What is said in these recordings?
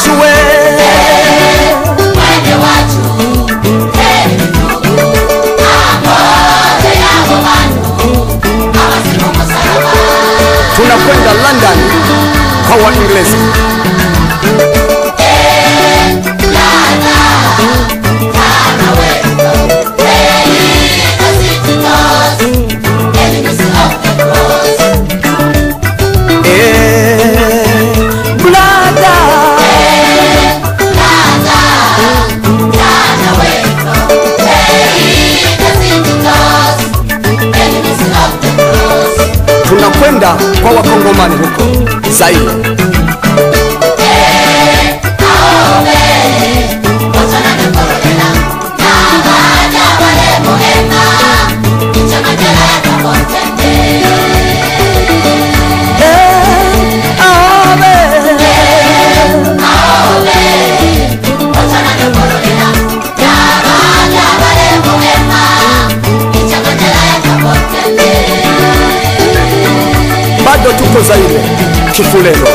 wacu we, mwene wacu amore yabo bantu abasimu musaraba. tunakwenda London kwa Waingereza. Tunakwenda kwa Wakongomani huko Zaire. Bado tuko Zaire, Kifulelo.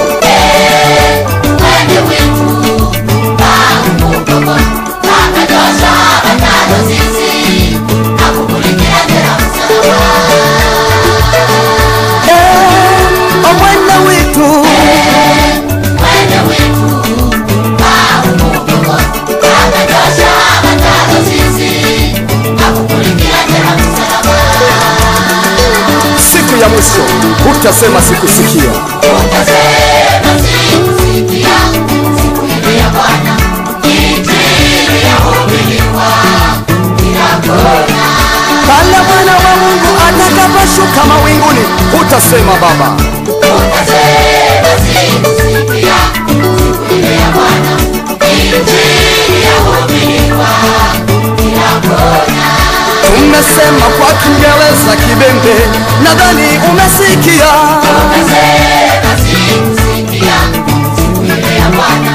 Siku ya mwisho utasema sikusikia. Utasema sikusikia. Siku ile ya Bwana injili yahubiriwa kila kona. Pale Mwana wa Mungu atakaposhuka mawinguni utasema Baba. Utasema sikusikia. Siku ile ya Bwana injili yahubiriwa kila kona. Tumesema kwa Kiingereza kibembe, nadhani umesikia. Utasema sikusikia. Siku ile ya Bwana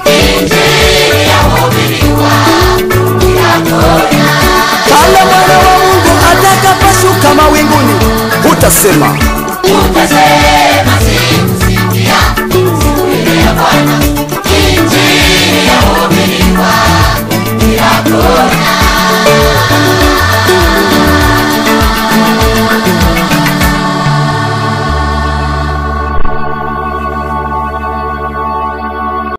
injili yahubiriwa kila kona. Pale Mwana wa Mungu atakaposhuka mawinguni utasema. Utasema